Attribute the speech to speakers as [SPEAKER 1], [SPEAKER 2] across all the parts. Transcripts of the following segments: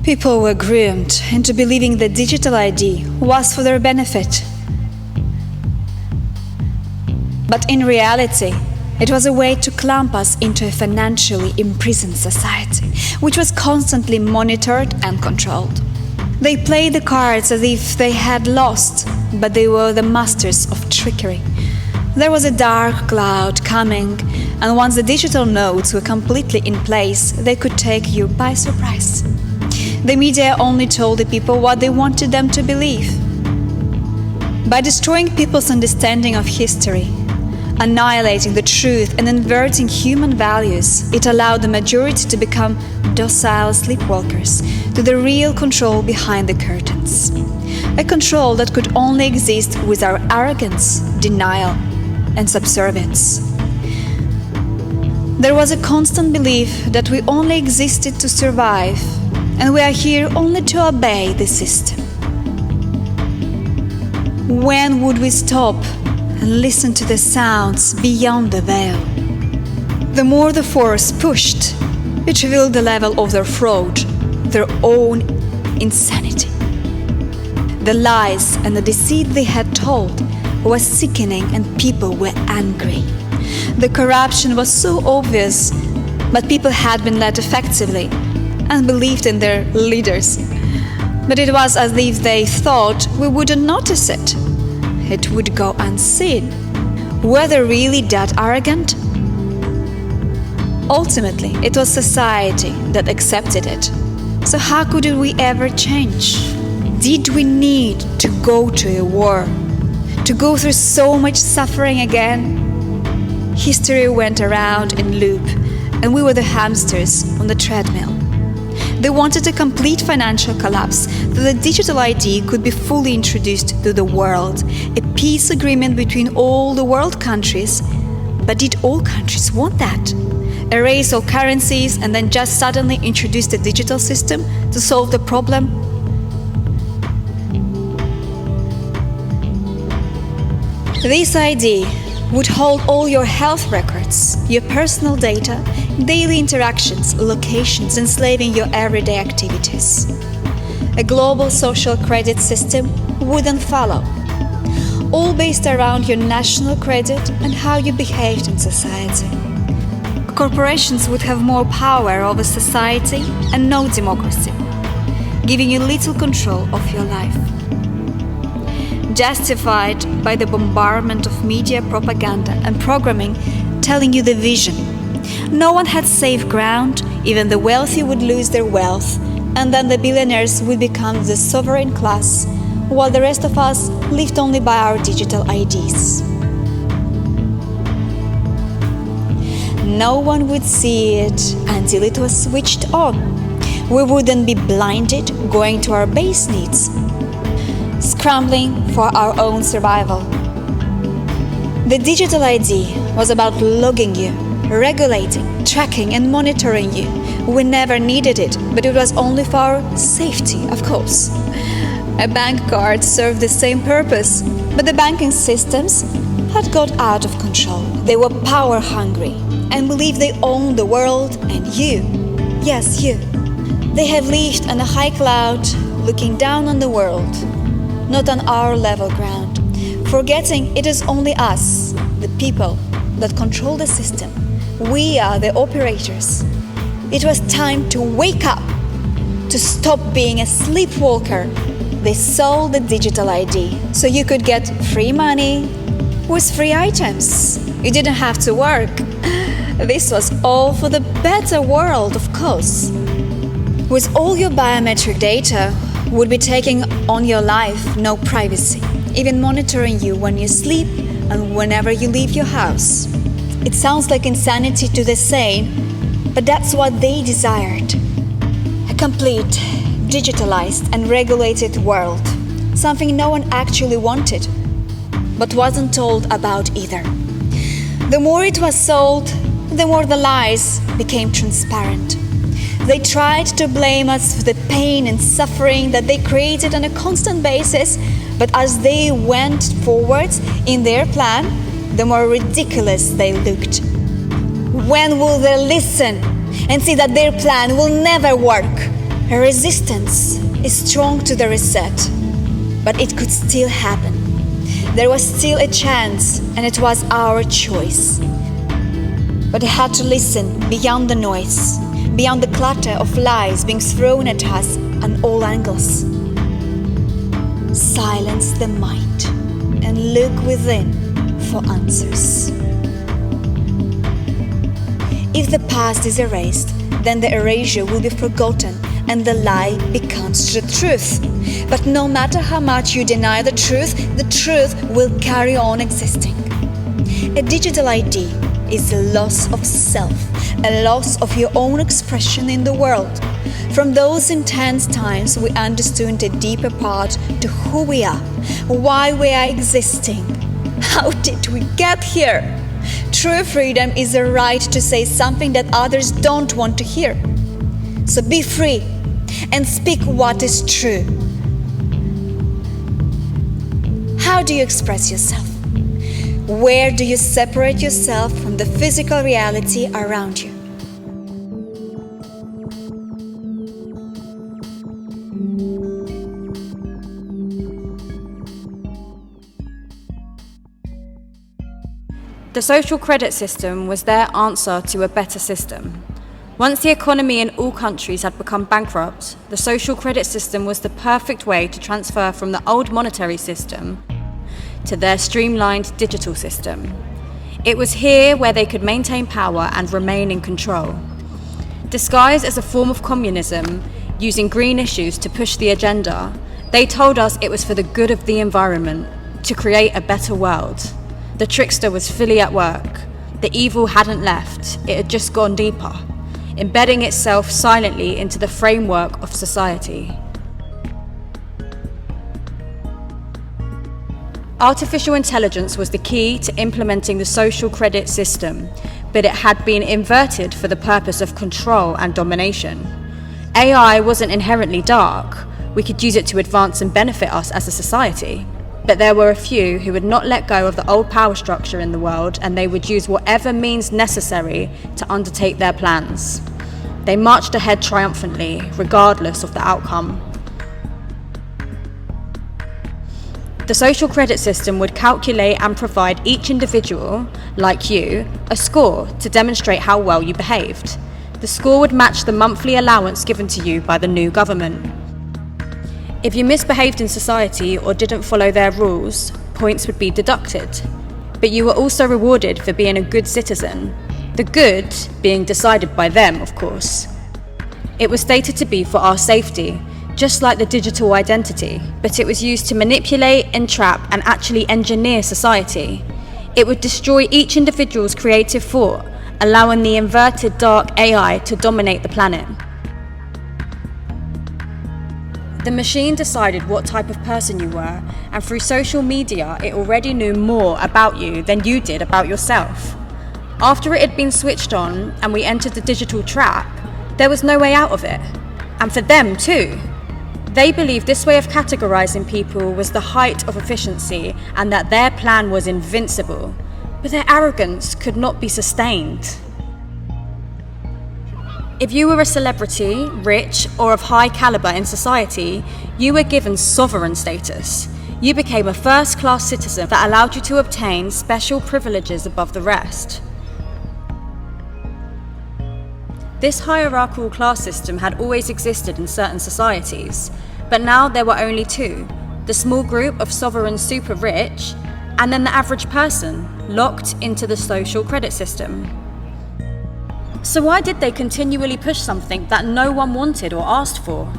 [SPEAKER 1] People were groomed into believing the digital ID was for their benefit. But in reality, it was a way to clamp us into a financially imprisoned society, which was constantly monitored and controlled. They played the cards as if they had lost, but they were the masters of trickery. There was a dark cloud coming, and once the digital nodes were completely in place, they could take you by surprise. The media only told the people what they wanted them to believe. By destroying people's understanding of history, annihilating the truth and inverting human values, it allowed the majority to become docile sleepwalkers to the real control behind the curtains. A control that could only exist with our arrogance, denial, and subservience. There was a constant belief that we only existed to survive, and we are here only to obey the system. When would we stop and listen to the sounds beyond the veil? The more the force pushed, it revealed the level of their fraud, their own insanity. The lies and the deceit they had told was sickening and people were angry. The corruption was so obvious, but people had been led effectively and believed in their leaders. But it was as if they thought we wouldn't notice it. It would go unseen. Were they really that arrogant? Ultimately, it was society that accepted it. So how could we ever change? Did we need to go to a war? To go through so much suffering again? History went around in loop, and we were the hamsters on the treadmill. They wanted a complete financial collapse so the digital ID could be fully introduced to the world, a peace agreement between all the world countries. But did all countries want that? Erase all currencies and then just suddenly introduce the digital system to solve the problem? This ID would hold all your health records, your personal data, daily interactions, locations, enslaving your everyday activities. A global social credit system wouldn't follow, all based around your national credit and how you behaved in society. Corporations would have more power over society and no democracy, giving you little control of your life. Justified by the bombardment of media propaganda and programming telling you the vision. No one had safe ground, even the wealthy would lose their wealth, and then the billionaires would become the sovereign class, while the rest of us lived only by our digital IDs. No one would see it until it was switched on. We wouldn't be blinded going to our base needs, scrambling for our own survival. The digital ID was about logging you, regulating, tracking and monitoring you. We never needed it, but it was only for our safety, of course. A bank card served the same purpose, but the banking systems had got out of control. They were power hungry and believed they owned the world and you. Yes, you. They have lived on a high cloud, looking down on the world, not on our level ground, forgetting it is only us, the people, that control the system. We are the operators. It was time to wake up, to stop being a sleepwalker. They sold the digital ID so you could get free money with free items. You didn't have to work. This was all for the better world, of course. With all your biometric data would be taking on your life, no privacy, even monitoring you when you sleep and whenever you leave your house. It sounds like insanity to the sane, but that's what they desired. A complete, digitalized and regulated world. Something no one actually wanted, but wasn't told about either. The more it was sold, the more the lies became transparent. They tried to blame us for the pain and suffering that they created on a constant basis, but as they went forwards in their plan, the more ridiculous they looked. When will they listen and see that their plan will never work? A resistance is strong to the reset, but it could still happen. There was still a chance, and it was our choice. But we had to listen beyond the noise, beyond the clutter of lies being thrown at us on all angles. Silence the mind and look within for answers. If the past is erased, then the erasure will be forgotten and the lie becomes the truth. But no matter how much you deny the truth will carry on existing. A digital ID is a loss of self, a loss of your own expression in the world. From those intense times, we understood a deeper part to who we are, why we are existing. How did we get here? True freedom is the right to say something that others don't want to hear. So be free and speak what is true. How do you express yourself? Where do you separate yourself from the physical reality around you?
[SPEAKER 2] The social credit system was their answer to a better system. Once the economy in all countries had become bankrupt, the social credit system was the perfect way to transfer from the old monetary system to their streamlined digital system. It was here where they could maintain power and remain in control. Disguised as a form of communism, using green issues to push the agenda, they told us it was for the good of the environment, to create a better world. The trickster was fully at work. The evil hadn't left, it had just gone deeper, embedding itself silently into the framework of society. Artificial intelligence was the key to implementing the social credit system, but it had been inverted for the purpose of control and domination. AI wasn't inherently dark. We could use it to advance and benefit us as a society. But there were a few who would not let go of the old power structure in the world, and they would use whatever means necessary to undertake their plans. They marched ahead triumphantly, regardless of the outcome. The social credit system would calculate and provide each individual, like you, a score to demonstrate how well you behaved. The score would match the monthly allowance given to you by the new government. If you misbehaved in society or didn't follow their rules, points would be deducted. But you were also rewarded for being a good citizen. The good being decided by them, of course. It was stated to be for our safety, just like the digital identity, but it was used to manipulate, entrap, and actually engineer society. It would destroy each individual's creative thought, allowing the inverted dark AI to dominate the planet. The machine decided what type of person you were, and through social media, it already knew more about you than you did about yourself. After it had been switched on and we entered the digital trap, there was no way out of it. And for them too. They believed this way of categorizing people was the height of efficiency and that their plan was invincible. But their arrogance could not be sustained. If you were a celebrity, rich, or of high caliber in society, you were given sovereign status. You became a first-class citizen that allowed you to obtain special privileges above the rest. This hierarchical class system had always existed in certain societies, but now there were only two: the small group of sovereign super rich, and then the average person, locked into the social credit system. So why did they continually push something that no one wanted or asked for?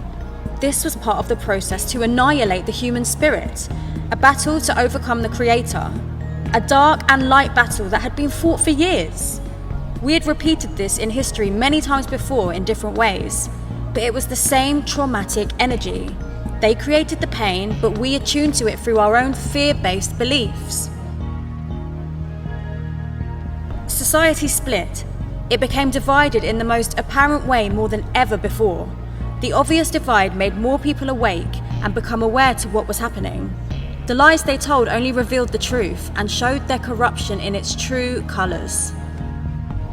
[SPEAKER 2] This was part of the process to annihilate the human spirit, a battle to overcome the creator, a dark and light battle that had been fought for years. We had repeated this in history many times before in different ways, but it was the same traumatic energy. They created the pain, but we attuned to it through our own fear-based beliefs. Society split. It became divided in the most apparent way more than ever before. The obvious divide made more people awake and become aware to what was happening. The lies they told only revealed the truth and showed their corruption in its true colours.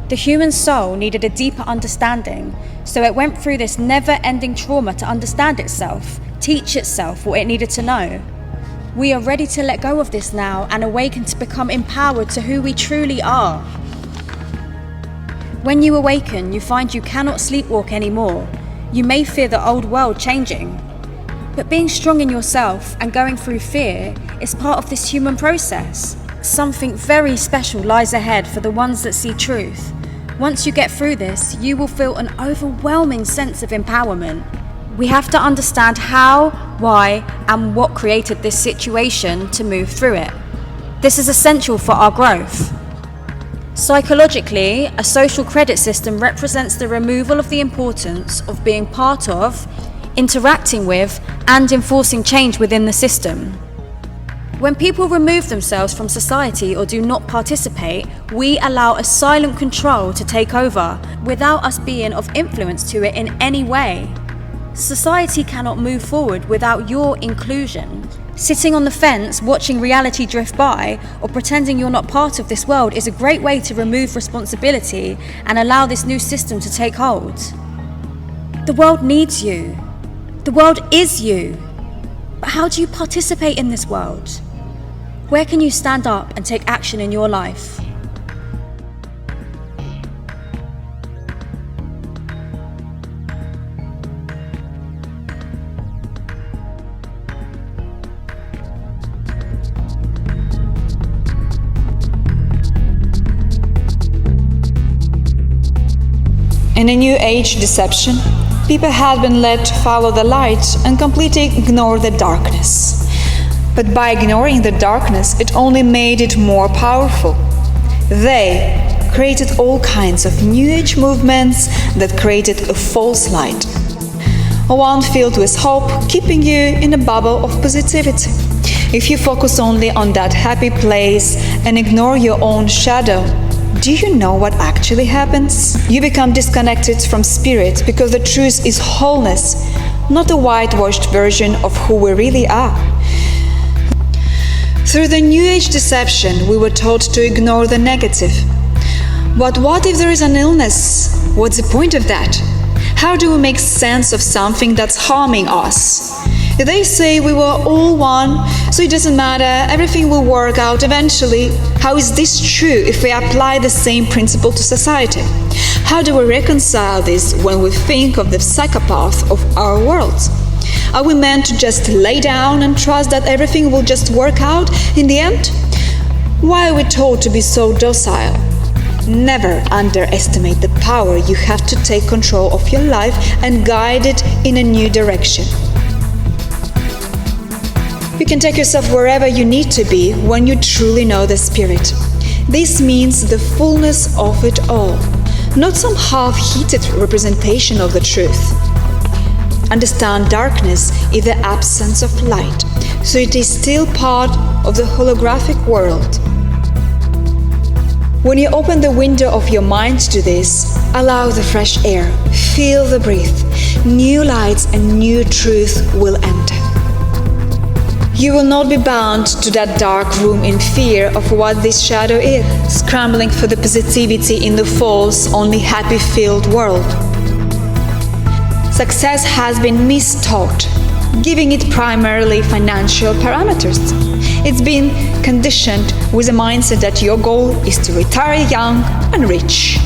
[SPEAKER 2] The human soul needed a deeper understanding, so it went through this never-ending trauma to understand itself, teach itself what it needed to know. We are ready to let go of this now and awaken to become empowered to who we truly are. When you awaken, you find you cannot sleepwalk anymore. You may fear the old world changing. But being strong in yourself and going through fear is part of this human process. Something very special lies ahead for the ones that see truth. Once you get through this, you will feel an overwhelming sense of empowerment. We have to understand how, why, and what created this situation to move through it. This is essential for our growth. Psychologically, a social credit system represents the removal of the importance of being part of, interacting with, and enforcing change within the system. When people remove themselves from society or do not participate, we allow a silent control to take over without us being of influence to it in any way. Society cannot move forward without your inclusion. Sitting on the fence, watching reality drift by, or pretending you're not part of this world is a great way to remove responsibility and allow this new system to take hold. The world needs you. The world is you. But how do you participate in this world? Where can you stand up and take action in your life?
[SPEAKER 1] In a new age deception, people had been led to follow the light and completely ignore the darkness. But by ignoring the darkness, it only made it more powerful. They created all kinds of new age movements that created a false light. One filled with hope, keeping you in a bubble of positivity. If you focus only on that happy place and ignore your own shadow, do you know what actually happens? You become disconnected from spirit because the truth is wholeness, not a whitewashed version of who we really are. Through the New Age deception, we were taught to ignore the negative. But what if there is an illness? What's the point of that? How do we make sense of something that's harming us? They say we were all one, so it doesn't matter, everything will work out eventually. How is this true if we apply the same principle to society? How do we reconcile this when we think of the psychopath of our world? Are we meant to just lay down and trust that everything will just work out in the end? Why are we told to be so docile? Never underestimate the power you have to take control of your life and guide it in a new direction. You can take yourself wherever you need to be when you truly know the Spirit. This means the fullness of it all, not some half-heated representation of the truth. Understand darkness is the absence of light, so it is still part of the holographic world. When you open the window of your mind to this, allow the fresh air, feel the breath, new lights and new truth will enter. You will not be bound to that dark room in fear of what this shadow is, scrambling for the positivity in the false, only happy-filled world. Success has been mistaught, giving it primarily financial parameters. It's been conditioned with a mindset that your goal is to retire young and rich.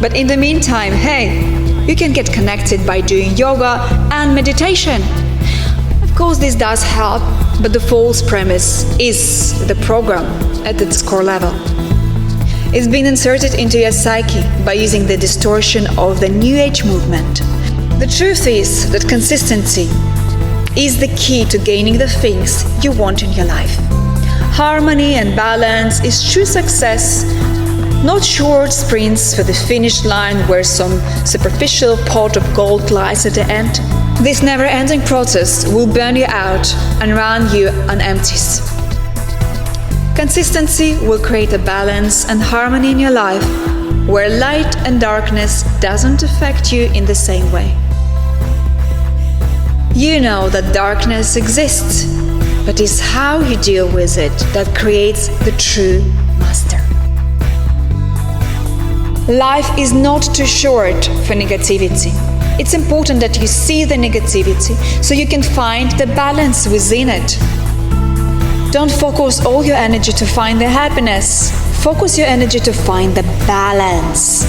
[SPEAKER 1] But in the meantime, hey, you can get connected by doing yoga and meditation. Of course, this does help, but the false premise is the program at its core level. It's been inserted into your psyche by using the distortion of the New Age movement. The truth is that consistency is the key to gaining the things you want in your life. Harmony and balance is true success, not short sprints for the finish line where some superficial pot of gold lies at the end. This never-ending process will burn you out and run you on empties. Consistency will create a balance and harmony in your life where light and darkness doesn't affect you in the same way. You know that darkness exists, but it's how you deal with it that creates the true master. Life is not too short for negativity. It's important that you see the negativity so you can find the balance within it. Don't focus all your energy to find the happiness. Focus your energy to find the balance.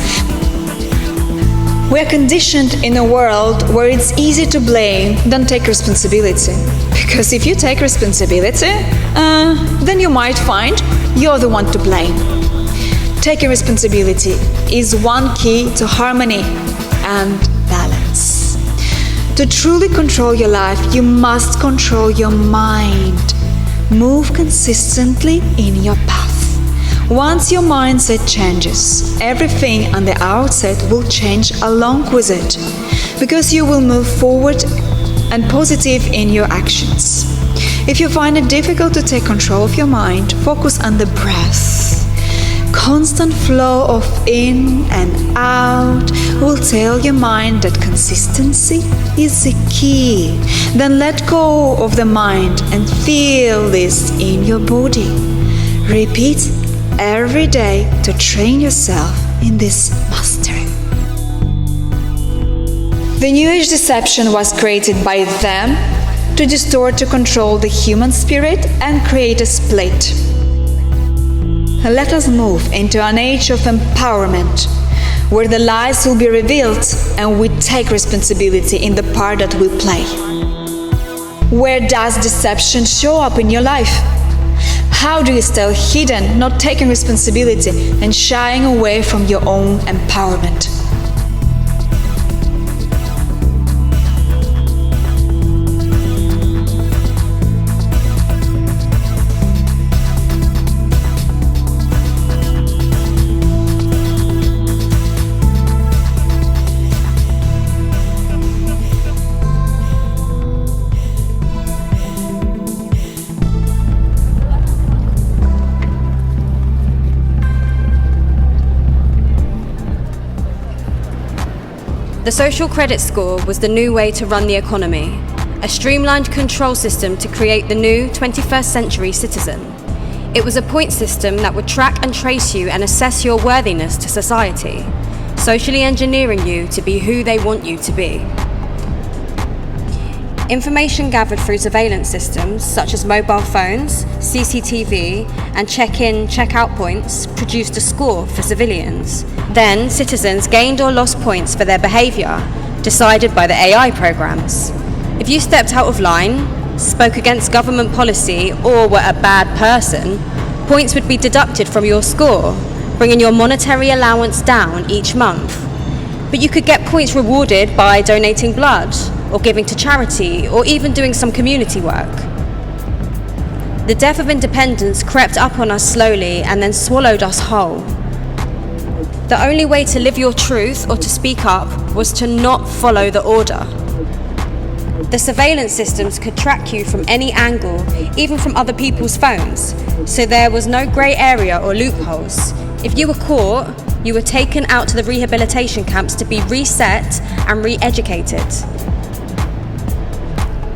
[SPEAKER 1] We're conditioned in a world where it's easy to blame than take responsibility. Because if you take responsibility, then you might find you're the one to blame. Taking responsibility is one key to harmony and balance. To truly control your life, you must control your mind. Move consistently in your path. Once your mindset changes, everything on the outside will change along with it, because you will move forward and positive in your actions. If you find it difficult to take control of your mind, focus on the breath. Constant flow of in and out will tell your mind that consistency is the key. Then let go of the mind and feel this in your body. Repeat every day to train yourself in this mastery. The New Age deception was created by them to distort, to control the human spirit and create a split. Let us move into an age of empowerment, where the lies will be revealed and we take responsibility in the part that we play. Where does deception show up in your life? How do you stay hidden, not taking responsibility and shying away from your own empowerment?
[SPEAKER 2] The social credit score was the new way to run the economy, a streamlined control system to create the new 21st century citizen. It was a point system that would track and trace you and assess your worthiness to society, socially engineering you to be who they want you to be. Information gathered through surveillance systems such as mobile phones, CCTV, and check-in, check-out points produced a score for civilians. Then, citizens gained or lost points for their behaviour, decided by the AI programs. If you stepped out of line, spoke against government policy, or were a bad person, points would be deducted from your score, bringing your monetary allowance down each month. But you could get points rewarded by donating blood, or giving to charity, or even doing some community work. The death of independence crept up on us slowly and then swallowed us whole. The only way to live your truth or to speak up was to not follow the order. The surveillance systems could track you from any angle, even from other people's phones, so there was no grey area or loopholes. If you were caught, you were taken out to the rehabilitation camps to be reset and re-educated.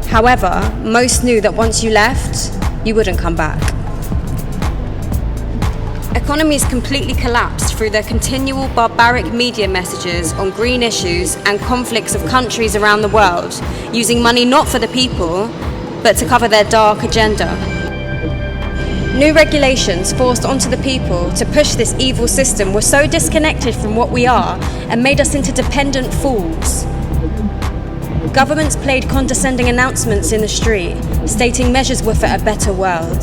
[SPEAKER 2] However, most knew that once you left, you wouldn't come back. Economies completely collapsed through their continual barbaric media messages on green issues and conflicts of countries around the world, using money not for the people, but to cover their dark agenda. New regulations forced onto the people to push this evil system were so disconnected from what we are and made us into dependent fools. Governments played condescending announcements in the street, stating measures were for a better world.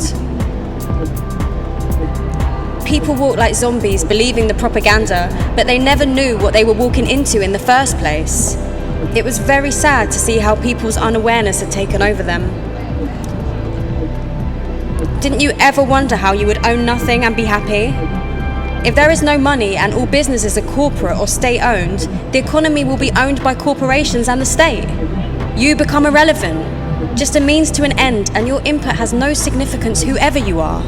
[SPEAKER 2] People walked like zombies, believing the propaganda, but they never knew what they were walking into in the first place. It was very sad to see how people's unawareness had taken over them. Didn't you ever wonder how you would own nothing and be happy? If there is no money and all businesses are corporate or state-owned, the economy will be owned by corporations and the state. You become irrelevant, just a means to an end, and your input has no significance whoever you are.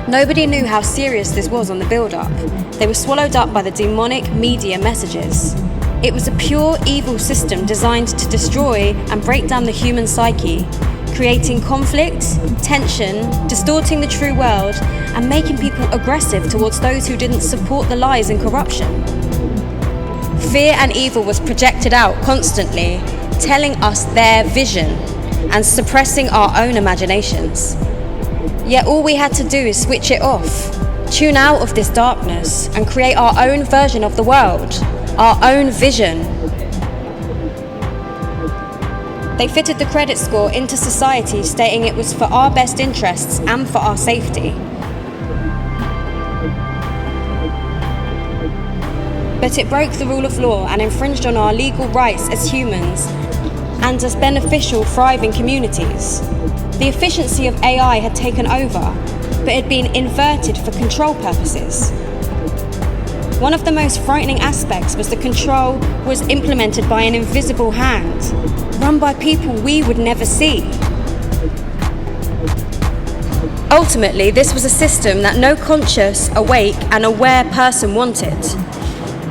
[SPEAKER 2] Nobody knew how serious this was on the build-up. They were swallowed up by the demonic media messages. It was a pure evil system designed to destroy and break down the human psyche, creating conflict, tension, distorting the true world, and making people aggressive towards those who didn't support the lies and corruption. Fear and evil was projected out constantly, telling us their vision and suppressing our own imaginations. Yet all we had to do is switch it off, tune out of this darkness, and create our own version of the world, our own vision. They fitted the credit score into society, stating it was for our best interests and for our safety. But it broke the rule of law and infringed on our legal rights as humans and as beneficial, thriving communities. The efficiency of AI had taken over, but had been inverted for control purposes. One of the most frightening aspects was the control was implemented by an invisible hand, run by people we would never see. Ultimately, this was a system that no conscious, awake, and aware person wanted.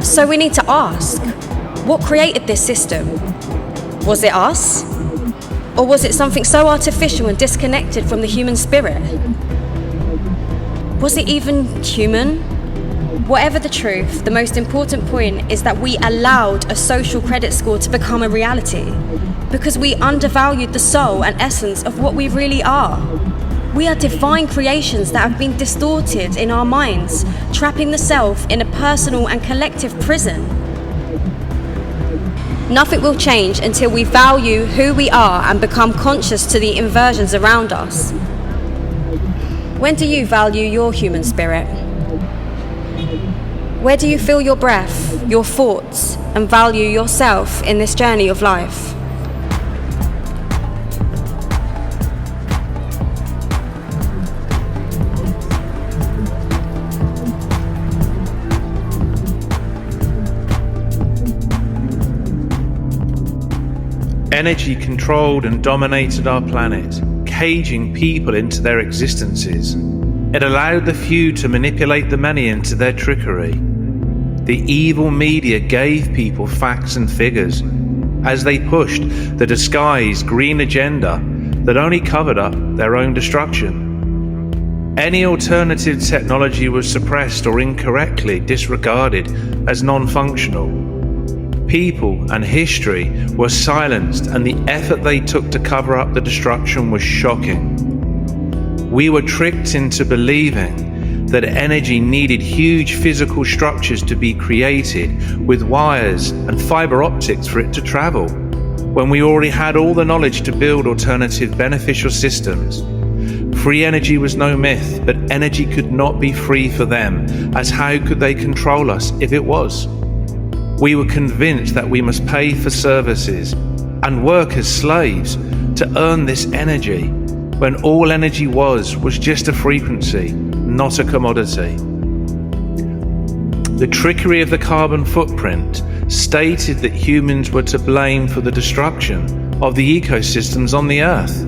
[SPEAKER 2] So we need to ask, what created this system? Was it us? Or was it something so artificial and disconnected from the human spirit? Was it even human? Whatever the truth, the most important point is that we allowed a social credit score to become a reality because we undervalued the soul and essence of what we really are. We are divine creations that have been distorted in our minds, trapping the self in a personal and collective prison. Nothing will change until we value who we are and become conscious to the inversions around us. When do you value your human spirit? Where do you feel your breath, your thoughts, and value yourself in this journey of life?
[SPEAKER 3] Energy controlled and dominated our planet, caging people into their existences. It allowed the few to manipulate the many into their trickery. The evil media gave people facts and figures as they pushed the disguised green agenda that only covered up their own destruction. Any alternative technology was suppressed or incorrectly disregarded as non-functional. People and history were silenced, and the effort they took to cover up the destruction was shocking. We were tricked into believing that energy needed huge physical structures to be created with wires and fiber optics for it to travel, when we already had all the knowledge to build alternative beneficial systems. Free energy was no myth, but energy could not be free for them, as how could they control us if it was? We were convinced that we must pay for services and work as slaves to earn this energy, when all energy was just a frequency, not a commodity. The trickery of the carbon footprint stated that humans were to blame for the destruction of the ecosystems on the Earth.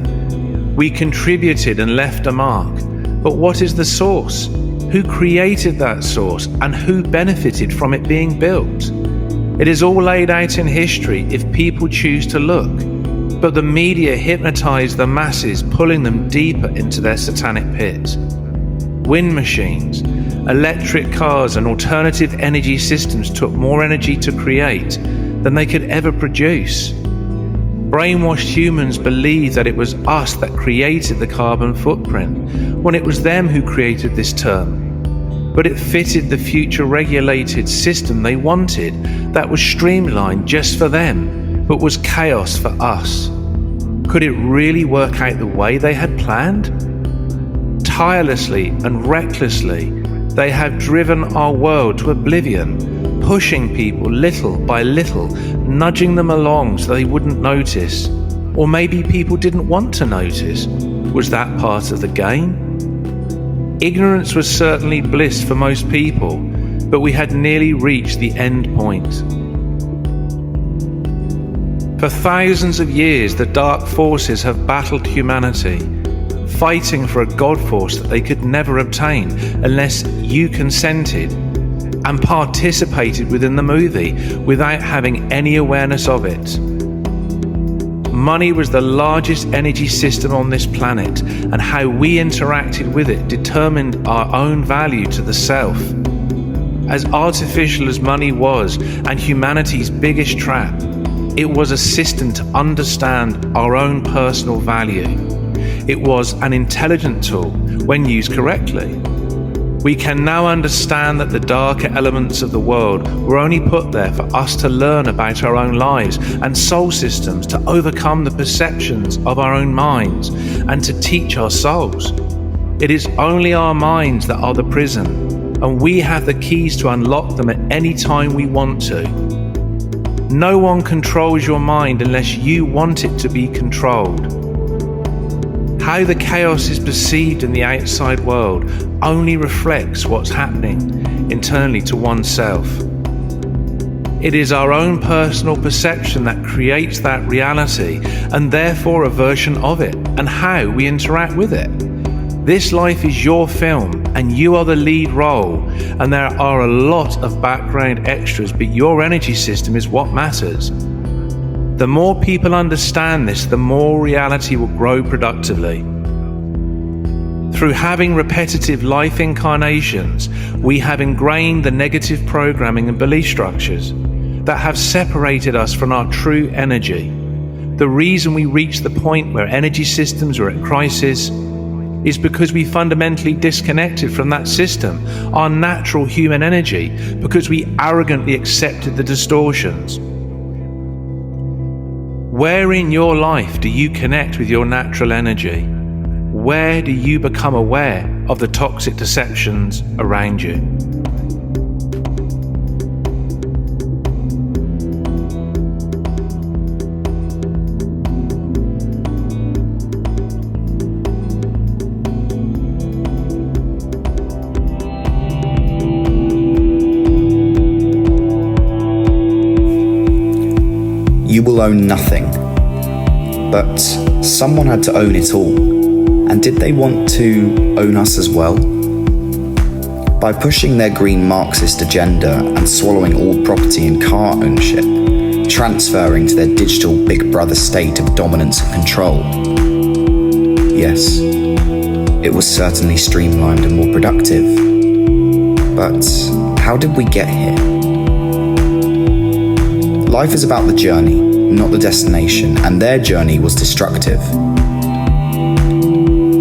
[SPEAKER 3] We contributed and left a mark, but what is the source? Who created that source and who benefited from it being built? It is all laid out in history if people choose to look, but the media hypnotized the masses, pulling them deeper into their satanic pit. Wind machines, electric cars and alternative energy systems took more energy to create than they could ever produce. Brainwashed humans believed that it was us that created the carbon footprint, when it was them who created this term. But it fitted the future regulated system they wanted, that was streamlined just for them, but was chaos for us. Could it really work out the way they had planned? Tirelessly and recklessly, they have driven our world to oblivion, pushing people little by little, nudging them along so they wouldn't notice. Or maybe people didn't want to notice. Was that part of the game? Ignorance was certainly bliss for most people, but we had nearly reached the end point. For thousands of years, the dark forces have battled humanity, fighting for a God force that they could never obtain unless you consented and participated within the movie without having any awareness of it. Money was the largest energy system on this planet, and how we interacted with it determined our own value to the self. As artificial as money was, and humanity's biggest trap, it was a system to understand our own personal value. It was an intelligent tool when used correctly. We can now understand that the darker elements of the world were only put there for us to learn about our own lives and soul systems, to overcome the perceptions of our own minds and to teach our souls. It is only our minds that are the prison, and we have the keys to unlock them at any time we want to. No one controls your mind unless you want it to be controlled. How the chaos is perceived in the outside world only reflects what's happening internally to oneself. It is our own personal perception that creates that reality, and therefore a version of it, and how we interact with it. This life is your film, and you are the lead role, and there are a lot of background extras, but your energy system is what matters. The more people understand this, the more reality will grow productively. Through having repetitive life incarnations, we have ingrained the negative programming and belief structures that have separated us from our true energy. The reason we reach the point where energy systems are at crisis is because we fundamentally disconnected from that system, our natural human energy, because we arrogantly accepted the distortions. Where in your life do you connect with your natural energy? Where do you become aware of the toxic deceptions around you?
[SPEAKER 4] You will own nothing, but someone had to own it all. And did they want to own us as well? By pushing their green Marxist agenda and swallowing all property and car ownership, transferring to their digital Big Brother state of dominance and control. Yes, it was certainly streamlined and more productive. But how did we get here? Life is about the journey, not the destination, and their journey was destructive.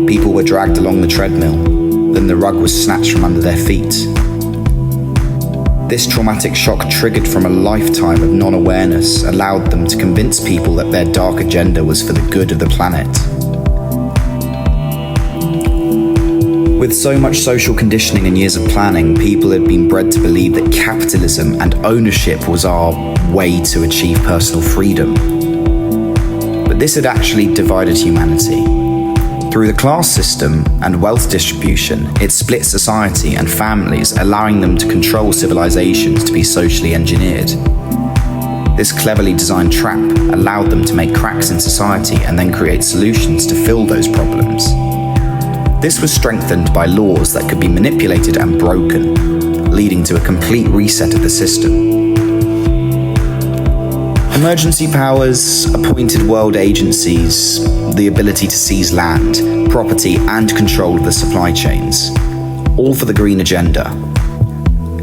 [SPEAKER 4] People were dragged along the treadmill, then the rug was snatched from under their feet. This traumatic shock, triggered from a lifetime of non-awareness, allowed them to convince people that their dark agenda was for the good of the planet. With so much social conditioning and years of planning, people had been bred to believe that capitalism and ownership was our way to achieve personal freedom. But this had actually divided humanity. Through the class system and wealth distribution, it split society and families, allowing them to control civilizations to be socially engineered. This cleverly designed trap allowed them to make cracks in society and then create solutions to fill those problems. This was strengthened by laws that could be manipulated and broken, leading to a complete reset of the system. Emergency powers, appointed world agencies, the ability to seize land, property, and control of the supply chains, all for the green agenda.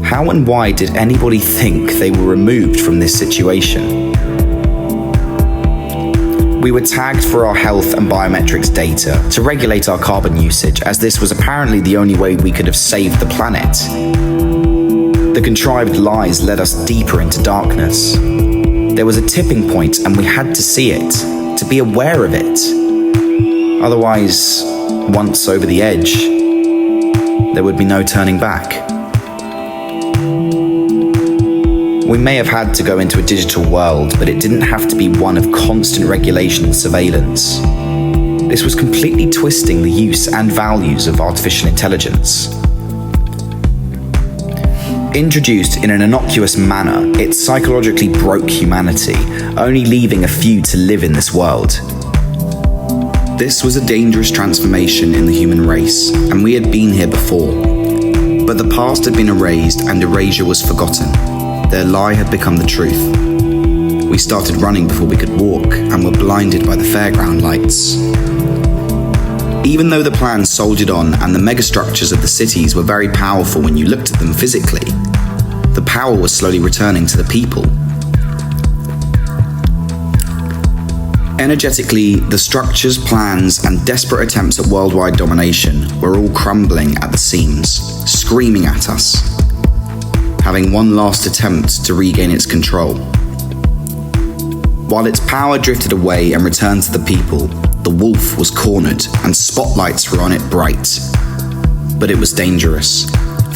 [SPEAKER 4] How and why did anybody think they were removed from this situation? We were tagged for our health and biometrics data to regulate our carbon usage, as this was apparently the only way we could have saved the planet. The contrived lies led us deeper into darkness. There was a tipping point and we had to see it, to be aware of it. Otherwise, once over the edge, there would be no turning back. We may have had to go into a digital world, but it didn't have to be one of constant regulation and surveillance. This was completely twisting the use and values of artificial intelligence. Introduced in an innocuous manner, it psychologically broke humanity, only leaving a few to live in this world. This was a dangerous transformation in the human race, and we had been here before. But the past had been erased and erasure was forgotten. Their lie had become the truth. We started running before we could walk and were blinded by the fairground lights. Even though the plan soldiered on and the megastructures of the cities were very powerful when you looked at them physically, the power was slowly returning to the people. Energetically, the structures, plans, and desperate attempts at worldwide domination were all crumbling at the seams, screaming at us, having one last attempt to regain its control. While its power drifted away and returned to the people, the wolf was cornered and spotlights were on it bright. But it was dangerous,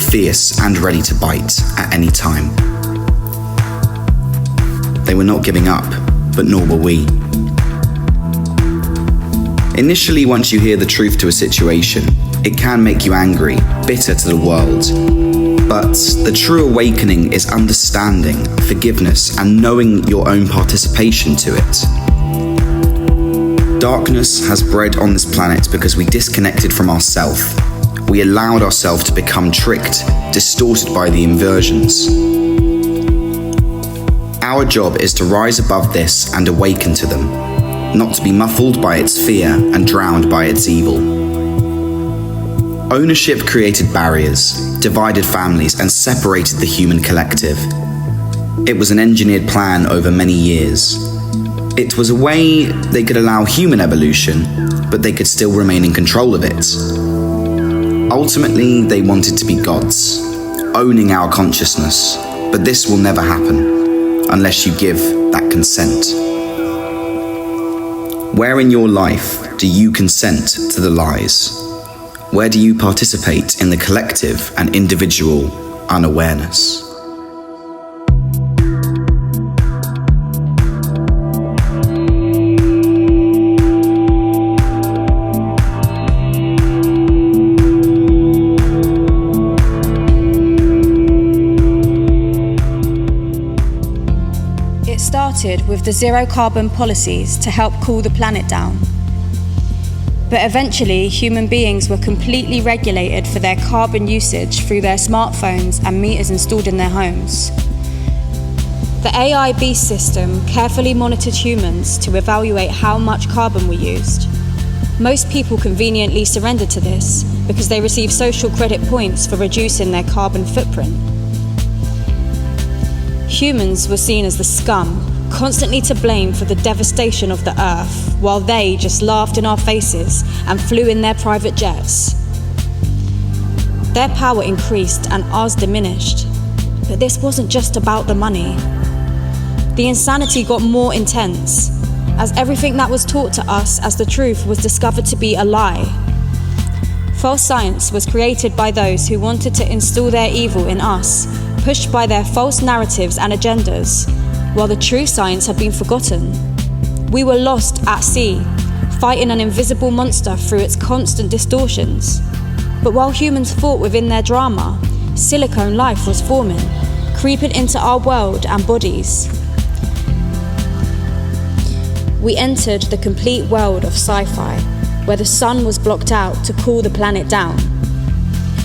[SPEAKER 4] fierce, and ready to bite at any time. They were not giving up, but nor were we. Initially, once you hear the truth to a situation, it can make you angry, bitter to the world. But the true awakening is understanding, forgiveness, and knowing your own participation to it. Darkness has bred on this planet because we disconnected from ourselves. We allowed ourselves to become tricked, distorted by the inversions. Our job is to rise above this and awaken to them, not to be muffled by its fear and drowned by its evil. Ownership created barriers, divided families, and separated the human collective. It was an engineered plan over many years. It was a way they could allow human evolution, but they could still remain in control of it. Ultimately, they wanted to be gods, owning our consciousness, but this will never happen unless you give that consent. Where in your life do you consent to the lies? Where do you participate in the collective and individual unawareness?
[SPEAKER 2] It started with the zero carbon policies to help cool the planet down. But eventually, human beings were completely regulated for their carbon usage through their smartphones and meters installed in their homes. The AI beast system carefully monitored humans to evaluate how much carbon we used. Most people conveniently surrendered to this because they received social credit points for reducing their carbon footprint. Humans were seen as the scum, constantly to blame for the devastation of the earth, while they just laughed in our faces and flew in their private jets. Their power increased and ours diminished, but this wasn't just about the money. The insanity got more intense, as everything that was taught to us as the truth was discovered to be a lie. False science was created by those who wanted to instill their evil in us, pushed by their false narratives and agendas, while the true science had been forgotten. We were lost at sea, fighting an invisible monster through its constant distortions. But while humans fought within their drama, silicone life was forming, creeping into our world and bodies. We entered the complete world of sci-fi, where the sun was blocked out to cool the planet down.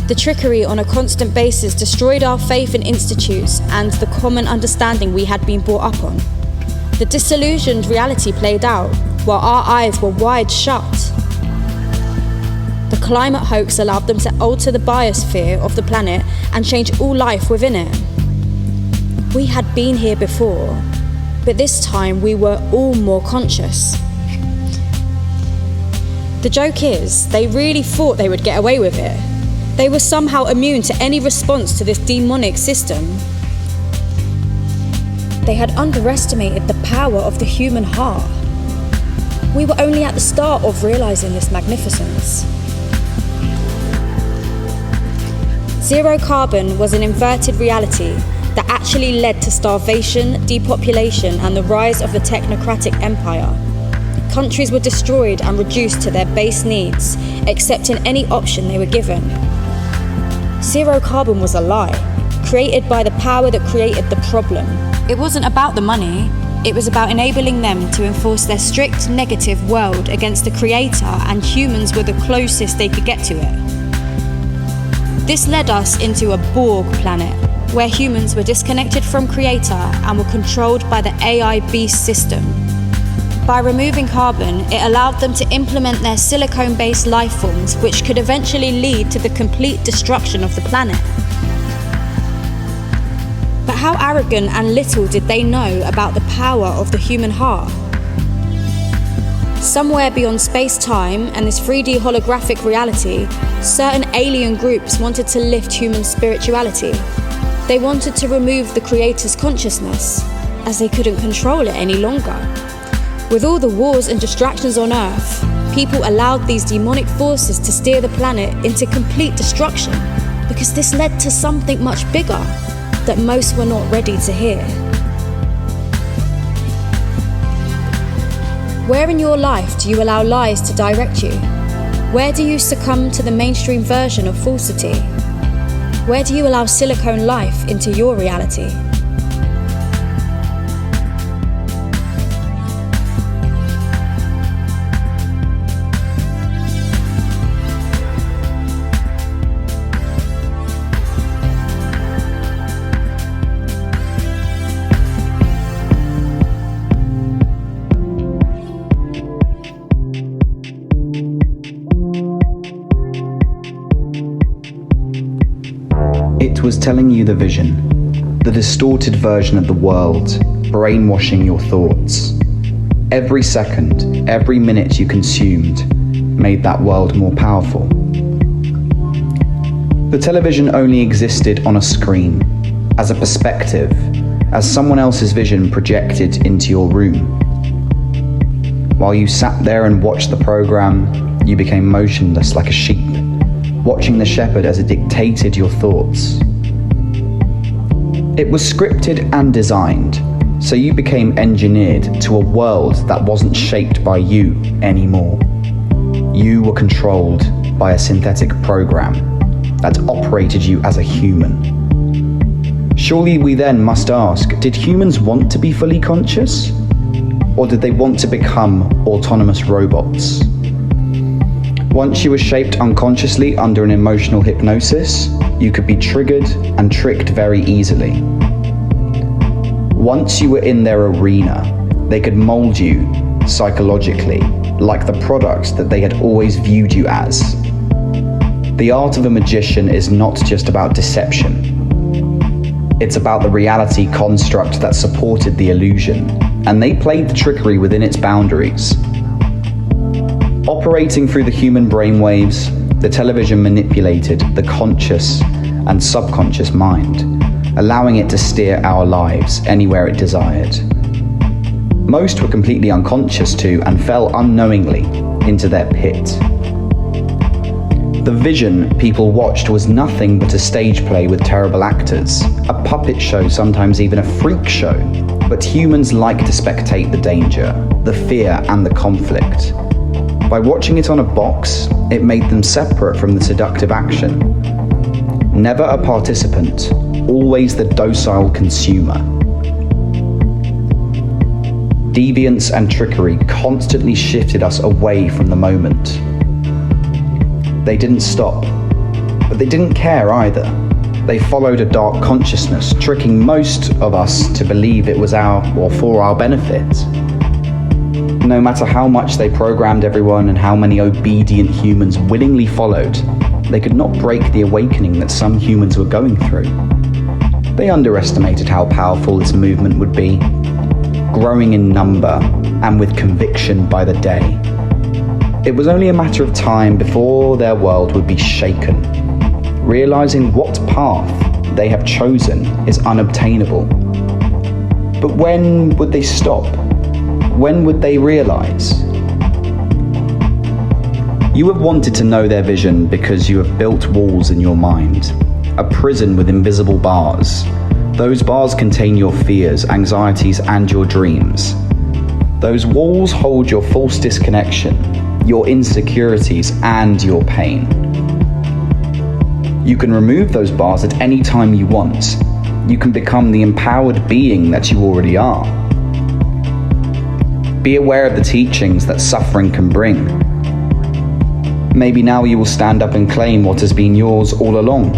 [SPEAKER 2] The trickery on a constant basis destroyed our faith in institutes and the common understanding we had been brought up on. The disillusioned reality played out, while our eyes were wide shut. The climate hoax allowed them to alter the biosphere of the planet and change all life within it. We had been here before, but this time we were all more conscious. The joke is, they really thought they would get away with it. They were somehow immune to any response to this demonic system. They had underestimated the power of the human heart. We were only at the start of realizing this magnificence. Zero carbon was an inverted reality that actually led to starvation, depopulation, and the rise of the technocratic empire. Countries were destroyed and reduced to their base needs, accepting any option they were given. Zero carbon was a lie, created by the power that created the problem. It wasn't about the money, it was about enabling them to enforce their strict negative world against the creator, and humans were the closest they could get to it. This led us into a Borg planet, where humans were disconnected from Creator and were controlled by the AI beast system. By removing carbon, it allowed them to implement their silicone-based life forms, which could eventually lead to the complete destruction of the planet. But how arrogant and little did they know about the power of the human heart? Somewhere beyond space-time and this 3D holographic reality, certain alien groups wanted to lift human spirituality. They wanted to remove the Creator's consciousness, as they couldn't control it any longer. With all the wars and distractions on Earth, people allowed these demonic forces to steer the planet into complete destruction, because this led to something much bigger that most were not ready to hear. Where in your life do you allow lies to direct you? Where do you succumb to the mainstream version of falsity? Where do you allow silicone life into your reality?
[SPEAKER 4] It was telling you the vision, the distorted version of the world, brainwashing your thoughts. Every second, every minute you consumed made that world more powerful. The television only existed on a screen, as a perspective, as someone else's vision projected into your room. While you sat there and watched the program, you became motionless like a sheep, watching the shepherd as it dictated your thoughts. It was scripted and designed, so you became engineered to a world that wasn't shaped by you anymore. You were controlled by a synthetic program that operated you as a human. Surely we then must ask, did humans want to be fully conscious? Or did they want to become autonomous robots? Once you were shaped unconsciously under an emotional hypnosis, you could be triggered and tricked very easily. Once you were in their arena, they could mold you psychologically, like the product that they had always viewed you as. The art of a magician is not just about deception. It's about the reality construct that supported the illusion, and they played the trickery within its boundaries. Operating through the human brainwaves, the television manipulated the conscious and subconscious mind, allowing it to steer our lives anywhere it desired. Most were completely unconscious to and fell unknowingly into their pit. The vision people watched was nothing but a stage play with terrible actors, a puppet show, sometimes even a freak show. But humans like to spectate the danger, the fear, and the conflict. By watching it on a box, it made them separate from the seductive action. Never a participant, always the docile consumer. Deviance and trickery constantly shifted us away from the moment. They didn't stop, but they didn't care either. They followed a dark consciousness, tricking most of us to believe it was for our benefit. No matter how much they programmed everyone and how many obedient humans willingly followed, they could not break the awakening that some humans were going through. They underestimated how powerful this movement would be, growing in number and with conviction by the day. It was only a matter of time before their world would be shaken, realizing what path they have chosen is unobtainable. But when would they stop? When would they realize? You have wanted to know their vision because you have built walls in your mind, a prison with invisible bars. Those bars contain your fears, anxieties, and your dreams. Those walls hold your false disconnection, your insecurities, and your pain. You can remove those bars at any time you want. You can become the empowered being that you already are. Be aware of the teachings that suffering can bring. Maybe now you will stand up and claim what has been yours all along.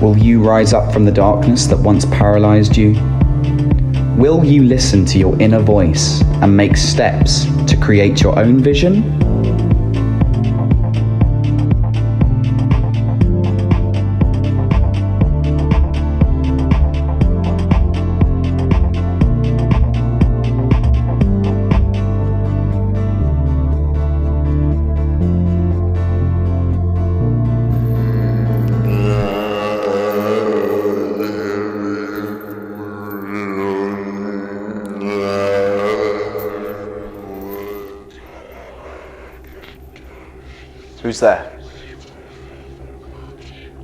[SPEAKER 4] Will you rise up from the darkness that once paralyzed you? Will you listen to your inner voice and make steps to create your own vision?
[SPEAKER 5] Who's there?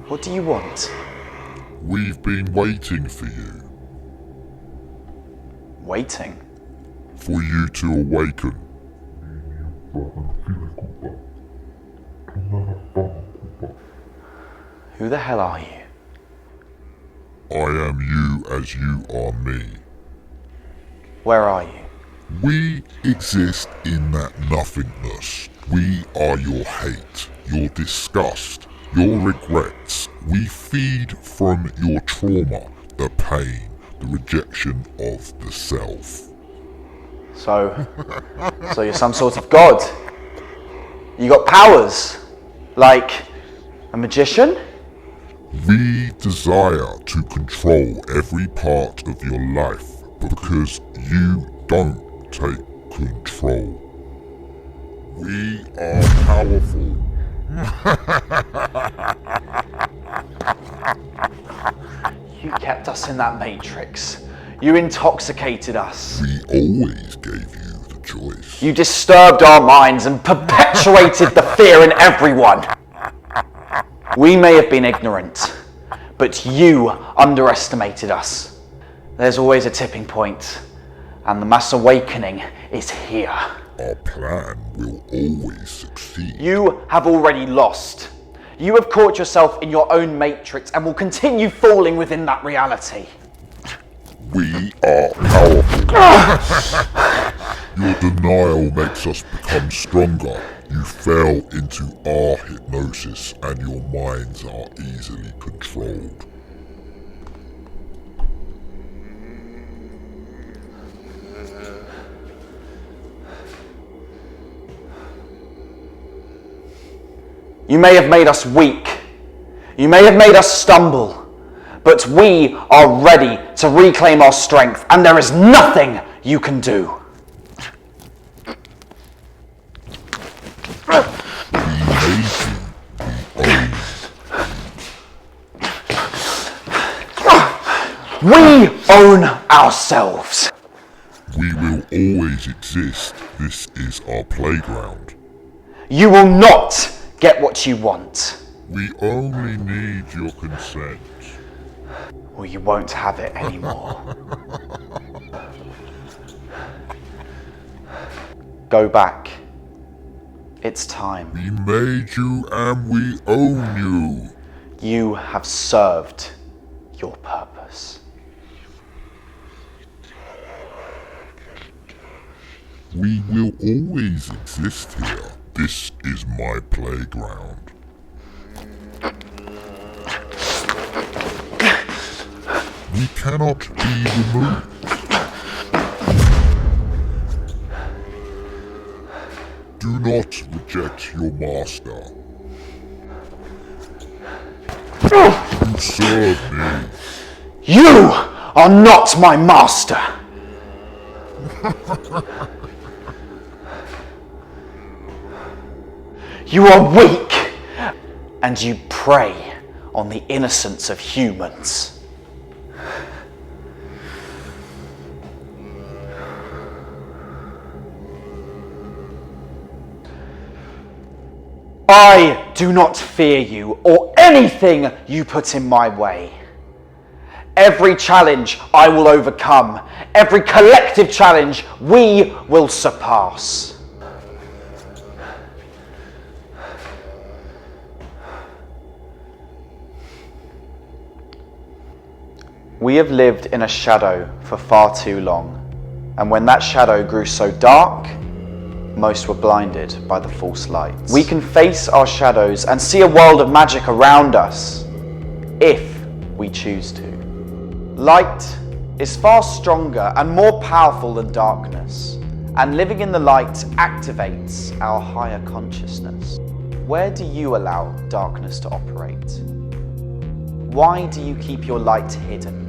[SPEAKER 5] What do you want?
[SPEAKER 6] We've been waiting for you.
[SPEAKER 5] Waiting?
[SPEAKER 6] For you to awaken.
[SPEAKER 5] Who the hell are you?
[SPEAKER 6] I am you as you are me.
[SPEAKER 5] Where are you?
[SPEAKER 6] We exist in that nothingness. We are your hate, your disgust, your regrets. We feed from your trauma, the pain, the rejection of the self.
[SPEAKER 5] So you're some sort of god? You got powers? Like a magician?
[SPEAKER 6] We desire to control every part of your life because you don't take control. We are powerful.
[SPEAKER 5] You kept us in that matrix. You intoxicated us.
[SPEAKER 6] We always gave you the choice.
[SPEAKER 5] You disturbed our minds and perpetuated the fear in everyone. We may have been ignorant, but you underestimated us. There's always a tipping point, and the mass awakening is here.
[SPEAKER 6] Our plan will always succeed.
[SPEAKER 5] You have already lost. You have caught yourself in your own matrix and will continue falling within that reality.
[SPEAKER 6] We are powerful. Your denial makes us become stronger. You fell into our hypnosis and your minds are easily controlled.
[SPEAKER 5] You may have made us weak. You may have made us stumble. But we are ready to reclaim our strength, and there is nothing you can do. We own ourselves.
[SPEAKER 6] We will always exist. This is our playground.
[SPEAKER 5] You will not get what you want.
[SPEAKER 6] We only need your consent.
[SPEAKER 5] Or you won't have it anymore. Go back. It's time.
[SPEAKER 6] We made you and we own you.
[SPEAKER 5] You have served your purpose.
[SPEAKER 6] We will always exist here. This is my playground. We cannot be removed. Do not reject your master. You serve me.
[SPEAKER 5] You are not my master. You are weak, and you prey on the innocence of humans. I do not fear you or anything you put in my way. Every challenge I will overcome. Every collective challenge we will surpass. We have lived in a shadow for far too long, and when that shadow grew so dark, most were blinded by the false lights. We can face our shadows and see a world of magic around us if we choose to. Light is far stronger and more powerful than darkness, and living in the light activates our higher consciousness. Where do you allow darkness to operate? Why do you keep your light hidden?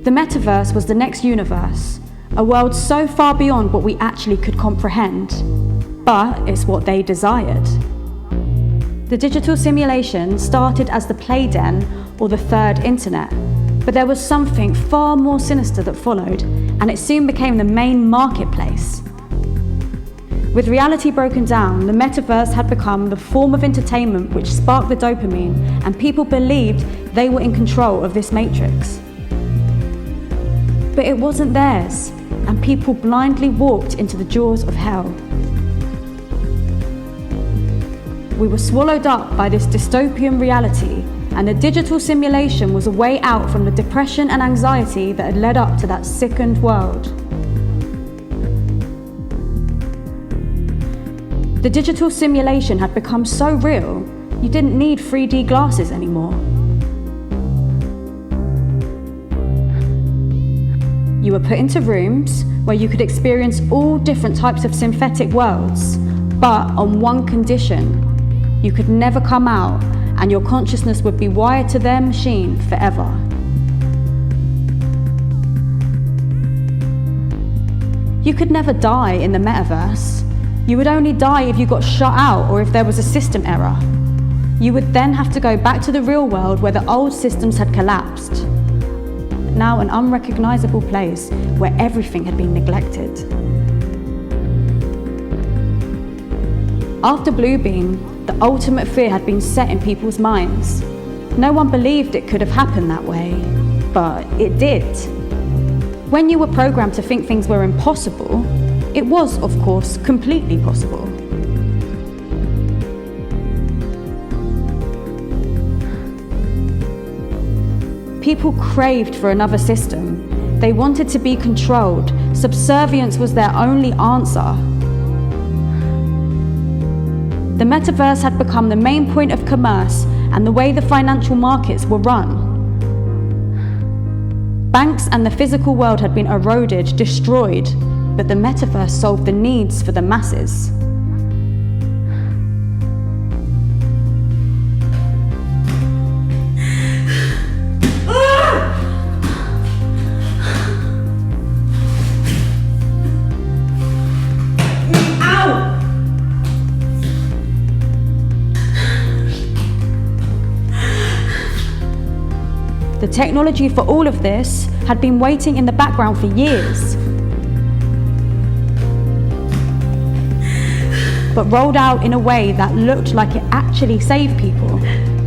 [SPEAKER 2] The metaverse was the next universe, a world so far beyond what we actually could comprehend, but it's what they desired. The digital simulation started as the play den or the third internet, but there was something far more sinister that followed, and it soon became the main marketplace. With reality broken down, the metaverse had become the form of entertainment which sparked the dopamine, and people believed they were in control of this matrix. But it wasn't theirs, and people blindly walked into the jaws of hell. We were swallowed up by this dystopian reality, and the digital simulation was a way out from the depression and anxiety that had led up to that sickened world. The digital simulation had become so real, you didn't need 3D glasses anymore. You were put into rooms where you could experience all different types of synthetic worlds, but on one condition: you could never come out, and your consciousness would be wired to their machine forever. You could never die in the metaverse. You would only die if you got shut out or if there was a system error. You would then have to go back to the real world where the old systems had collapsed. Now an unrecognizable place where everything had been neglected. After Bluebeam, the ultimate fear had been set in people's minds. No one believed it could have happened that way, but it did. When you were programmed to think things were impossible, it was, of course, completely possible. People craved for another system. They wanted to be controlled. Subservience was their only answer. The metaverse had become the main point of commerce and the way the financial markets were run. Banks and the physical world had been eroded, destroyed, but the metaverse solved the needs for the masses. The technology for all of this had been waiting in the background for years, but rolled out in a way that looked like it actually saved people.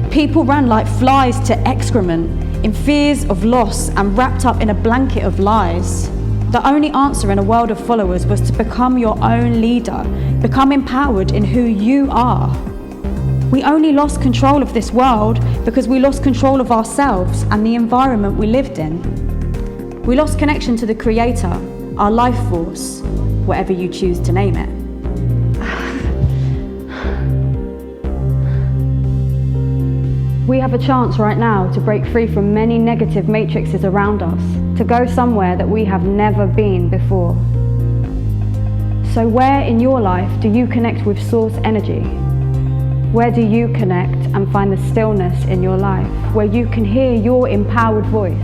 [SPEAKER 2] People ran like flies to excrement, in fears of loss and wrapped up in a blanket of lies. The only answer in a world of followers was to become your own leader, become empowered in who you are. We only lost control of this world because we lost control of ourselves and the environment we lived in. We lost connection to the Creator, our life force, whatever you choose to name it. We have a chance right now to break free from many negative matrices around us, to go somewhere that we have never been before. So where in your life do you connect with source energy? Where do you connect and find the stillness in your life, where you can hear your empowered voice?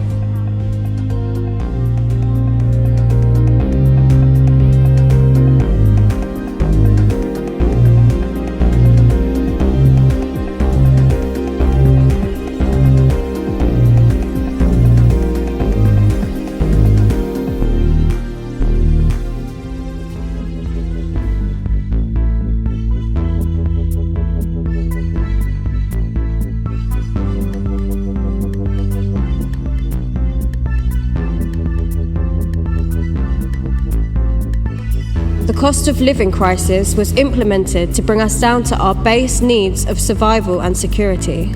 [SPEAKER 2] the cost of living crisis was implemented to bring us down to our base needs of survival and security.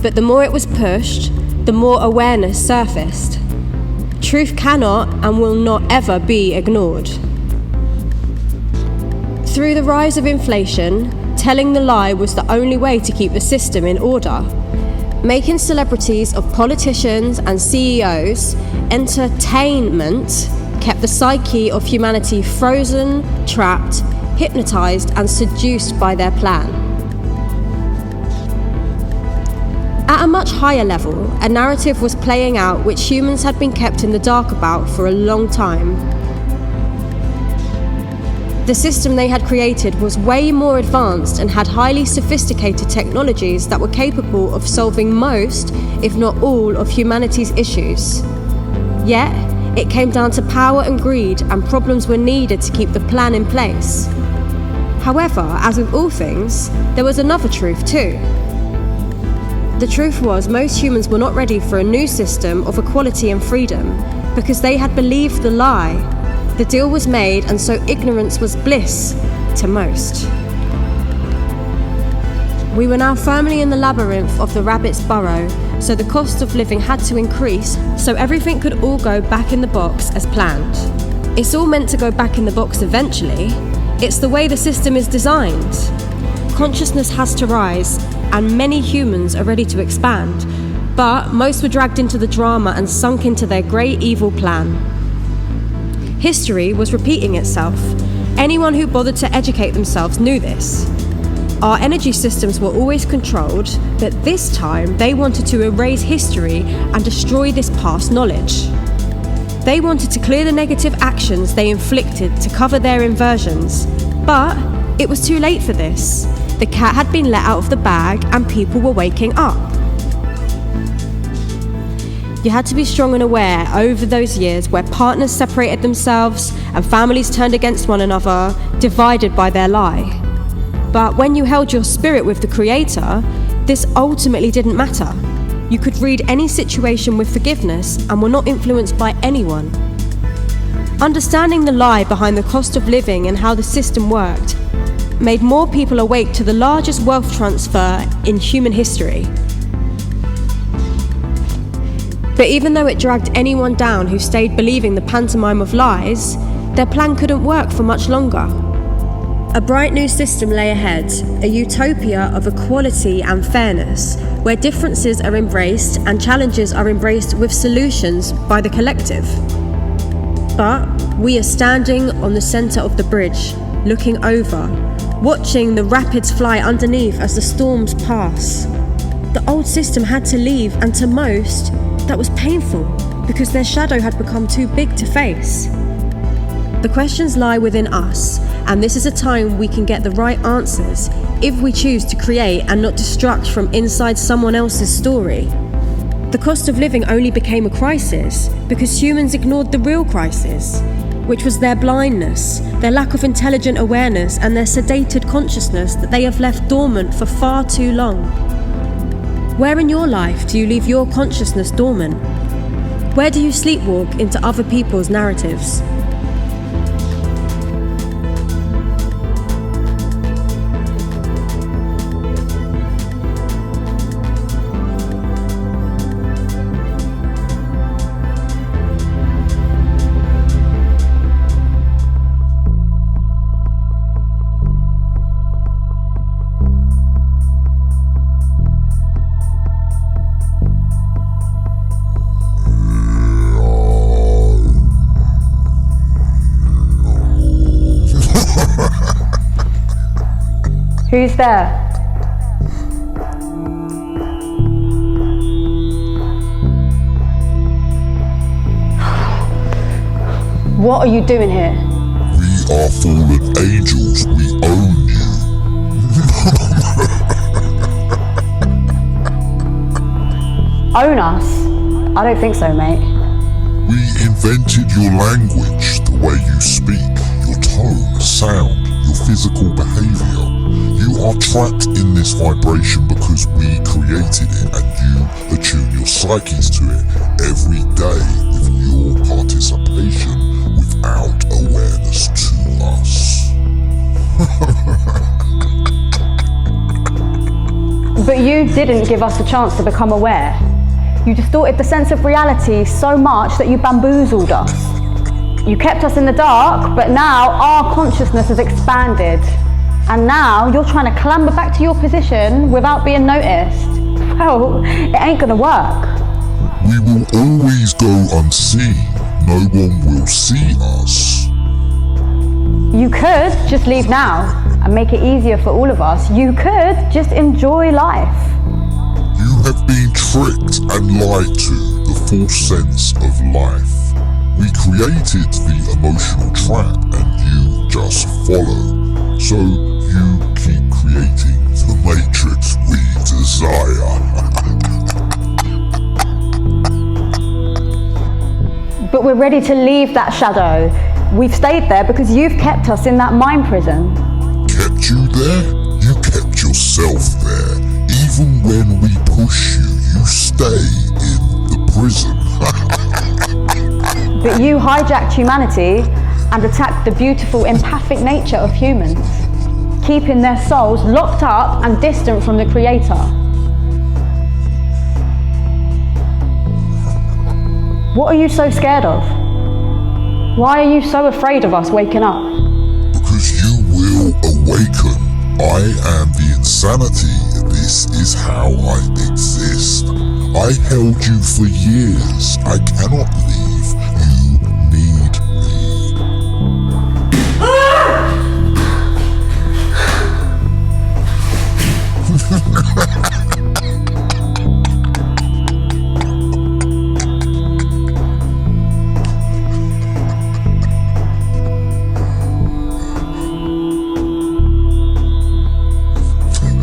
[SPEAKER 2] But the more it was pushed, the more awareness surfaced. Truth cannot and will not ever be ignored. Through the rise of inflation, telling the lie was the only way to keep the system in order. Making celebrities of politicians and CEOs entertainment kept the psyche of humanity frozen, trapped, hypnotized, and seduced by their plan. At a much higher level, a narrative was playing out which humans had been kept in the dark about for a long time. The system they had created was way more advanced and had highly sophisticated technologies that were capable of solving most, if not all, of humanity's issues. Yet, it came down to power and greed, and problems were needed to keep the plan in place. However, as with all things, there was another truth too. The truth was most humans were not ready for a new system of equality and freedom because they had believed the lie. The deal was made, and so ignorance was bliss to most. We were now firmly in the labyrinth of the rabbit's burrow, so the cost of living had to increase so everything could all go back in the box as planned. It's all meant to go back in the box eventually. It's the way the system is designed. Consciousness has to rise, and many humans are ready to expand, but most were dragged into the drama and sunk into their great evil plan. History was repeating itself. Anyone who bothered to educate themselves knew this. Our energy systems were always controlled, but this time they wanted to erase history and destroy this past knowledge. They wanted to clear the negative actions they inflicted to cover their inversions, but it was too late for this. The cat had been let out of the bag and people were waking up. You had to be strong and aware over those years where partners separated themselves and families turned against one another, divided by their lie. But when you held your spirit with the Creator, this ultimately didn't matter. You could read any situation with forgiveness and were not influenced by anyone. Understanding the lie behind the cost of living and how the system worked made more people awake to the largest wealth transfer in human history. But even though it dragged anyone down who stayed believing the pantomime of lies, their plan couldn't work for much longer. A bright new system lay ahead, a utopia of equality and fairness, where differences are embraced and challenges are embraced with solutions by the collective. But we are standing on the centre of the bridge, looking over, watching the rapids fly underneath as the storms pass. The old system had to leave, and to most, that was painful because their shadow had become too big to face. The questions lie within us, and this is a time we can get the right answers if we choose to create and not distract from inside someone else's story. The cost of living only became a crisis because humans ignored the real crisis, which was their blindness, their lack of intelligent awareness, and their sedated consciousness that they have left dormant for far too long. Where in your life do you leave your consciousness dormant? Where do you sleepwalk into other people's narratives? Who's there? What are you doing here?
[SPEAKER 6] We are fallen angels, we own you.
[SPEAKER 2] Own us? I don't think so, mate.
[SPEAKER 6] We invented your language, the way you speak, your tone, sound, your physical behaviour. You are trapped in this vibration because we created it, and you attune your psyches to it every day with your participation without awareness to us.
[SPEAKER 2] you didn't give us a chance to become aware. You distorted the sense of reality so much that you bamboozled us. You kept us in the dark, but now our consciousness has expanded. And now you're trying to clamber back to your position without being noticed. Well, it ain't gonna work.
[SPEAKER 6] We will always go unseen. No one will see us.
[SPEAKER 2] You could just leave now and make it easier for all of us. You could just enjoy life.
[SPEAKER 6] You have been tricked and lied to the false sense of life. We created the emotional trap and you just follow. So you keep creating the matrix we desire.
[SPEAKER 2] But we're ready to leave that shadow. We've stayed there because you've kept us in that mind prison.
[SPEAKER 6] Kept you there? You kept yourself there. Even when we push you, you stay in the prison.
[SPEAKER 2] But you hijacked humanity and attacked the beautiful empathic nature of humans, keeping their souls locked up and distant from the Creator. What are you so scared of? Why are you so afraid of us waking up?
[SPEAKER 6] Because you will awaken. I am the insanity. This is how I exist. I held you for years. I cannot leave. You need me.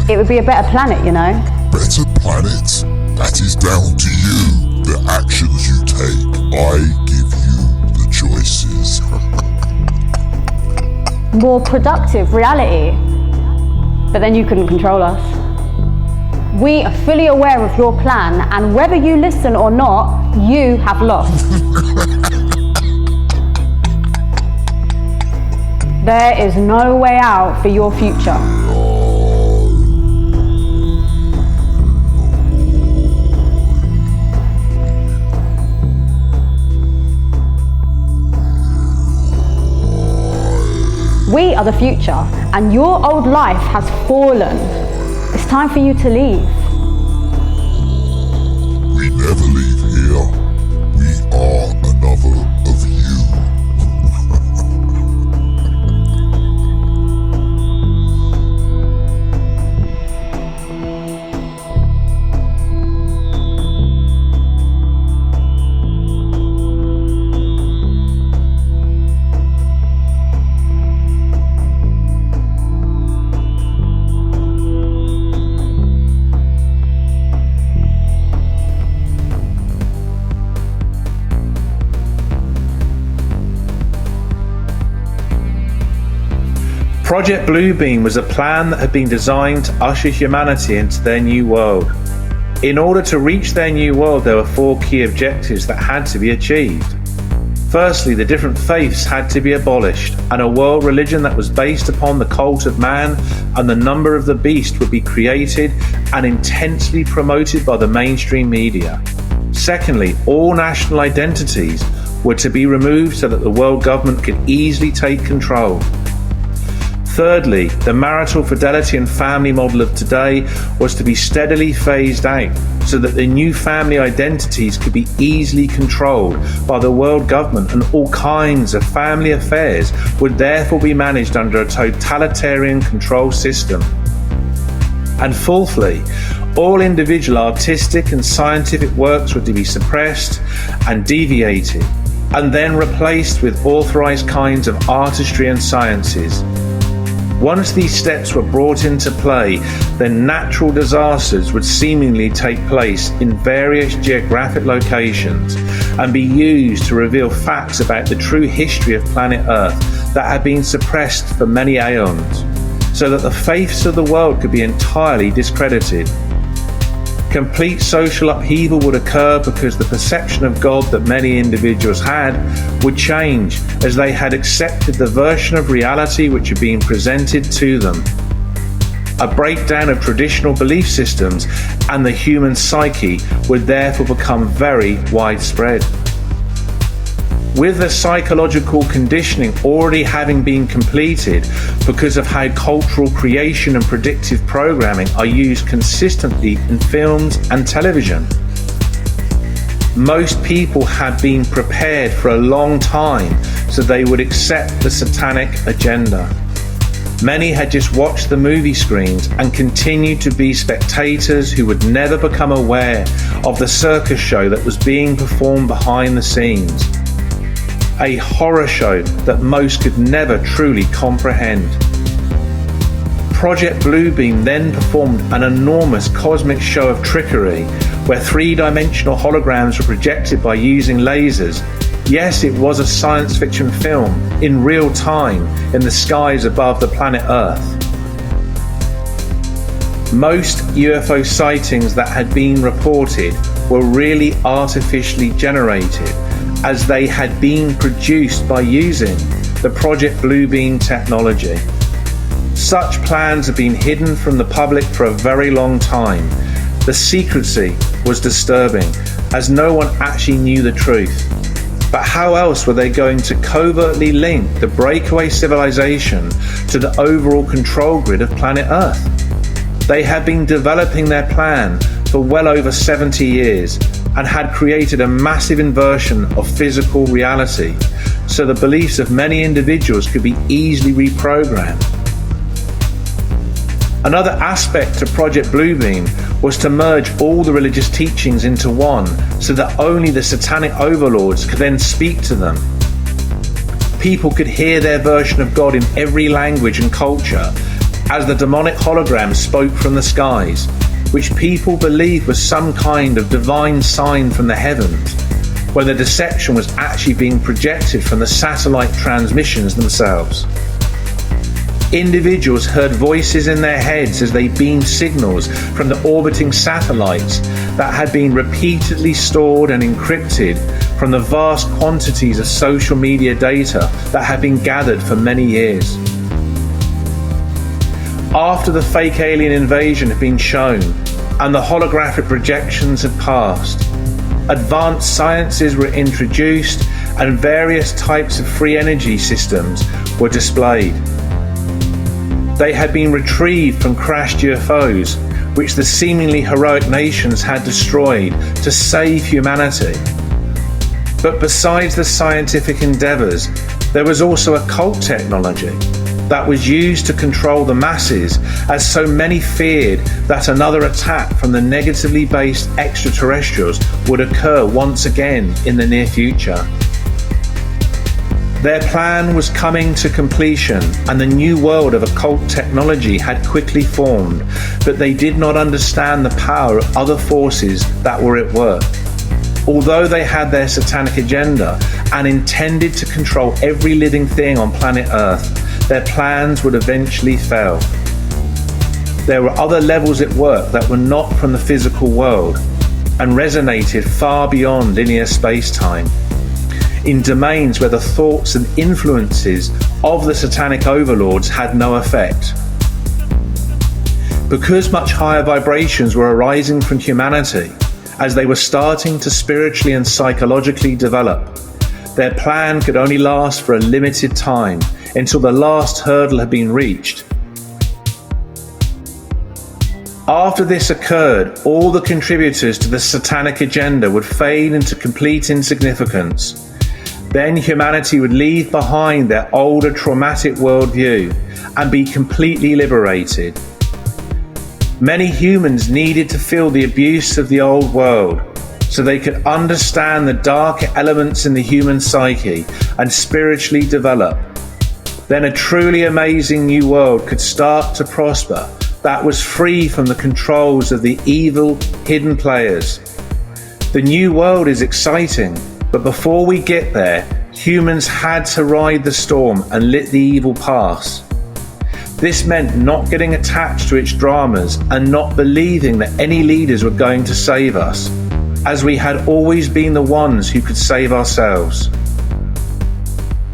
[SPEAKER 2] It would be a better planet, you know.
[SPEAKER 6] Better planet? That is down to you. The actions you take. I give you the choices.
[SPEAKER 2] More productive reality. But then you couldn't control us. We are fully aware of your plan, and whether you listen or not, you have lost. There is no way out for your future. We are the future, and your old life has fallen. It's time for you to leave.
[SPEAKER 6] We never leave here. We are another of you.
[SPEAKER 3] Project Bluebeam was a plan that had been designed to usher humanity into their new world. In order to reach their new world, there were 4 key objectives that had to be achieved. Firstly, the different faiths had to be abolished, and a world religion that was based upon the cult of man and the number of the beast would be created and intensely promoted by the mainstream media. Secondly, all national identities were to be removed so that the world government could easily take control. Thirdly, the marital fidelity and family model of today was to be steadily phased out so that the new family identities could be easily controlled by the world government, and all kinds of family affairs would therefore be managed under a totalitarian control system. And fourthly, all individual artistic and scientific works were to be suppressed and deviated, and then replaced with authorized kinds of artistry and sciences. Once these steps were brought into play, then natural disasters would seemingly take place in various geographic locations and be used to reveal facts about the true history of planet Earth that had been suppressed for many aeons, so that the faiths of the world could be entirely discredited. Complete social upheaval would occur because the perception of God that many individuals had would change as they had accepted the version of reality which had been presented to them. A breakdown of traditional belief systems and the human psyche would therefore become very widespread. With the psychological conditioning already having been completed because of how cultural creation and predictive programming are used consistently in films and television, most people had been prepared for a long time so they would accept the satanic agenda. Many had just watched the movie screens and continued to be spectators who would never become aware of the circus show that was being performed behind the scenes. A horror show that most could never truly comprehend. Project Bluebeam then performed an enormous cosmic show of trickery where three-dimensional holograms were projected by using lasers. Yes, it was a science fiction film in real time in the skies above the planet Earth. Most UFO sightings that had been reported were really artificially generated, as they had been produced by using the Project Bluebeam technology. Such plans have been hidden from the public for a very long time. The secrecy was disturbing, as no one actually knew the truth. But how else were they going to covertly link the breakaway civilization to the overall control grid of planet Earth? They had been developing their plan for well over 70 years and had created a massive inversion of physical reality, so the beliefs of many individuals could be easily reprogrammed. Another aspect to Project Bluebeam was to merge all the religious teachings into one, so that only the satanic overlords could then speak to them. People could hear their version of God in every language and culture, as the demonic hologram spoke from the skies, which people believed was some kind of divine sign from the heavens, when the deception was actually being projected from the satellite transmissions themselves. Individuals heard voices in their heads as they beamed signals from the orbiting satellites that had been repeatedly stored and encrypted from the vast quantities of social media data that had been gathered for many years. After the fake alien invasion had been shown and the holographic projections had passed, advanced sciences were introduced and various types of free energy systems were displayed. They had been retrieved from crashed UFOs, which the seemingly heroic nations had destroyed to save humanity. But besides the scientific endeavours, there was also occult technology that was used to control the masses, as so many feared that another attack from the negatively based extraterrestrials would occur once again in the near future. Their plan was coming to completion, and the new world of occult technology had quickly formed, but they did not understand the power of other forces that were at work. Although they had their satanic agenda and intended to control every living thing on planet Earth, their plans would eventually fail. There were other levels at work that were not from the physical world and resonated far beyond linear space-time, in domains where the thoughts and influences of the satanic overlords had no effect. Because much higher vibrations were arising from humanity as they were starting to spiritually and psychologically develop, their plan could only last for a limited time until the last hurdle had been reached. After this occurred, all the contributors to the satanic agenda would fade into complete insignificance. Then humanity would leave behind their older traumatic worldview and be completely liberated. Many humans needed to feel the abuse of the old world so they could understand the darker elements in the human psyche and spiritually develop. Then a truly amazing new world could start to prosper that was free from the controls of the evil, hidden players. The new world is exciting, but before we get there, humans had to ride the storm and let the evil pass. This meant not getting attached to its dramas and not believing that any leaders were going to save us, as we had always been the ones who could save ourselves.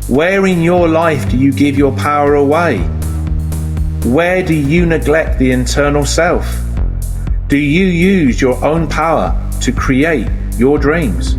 [SPEAKER 3] Where in your life do you give your power away? Where do you neglect the internal self? Do you use your own power to create your dreams?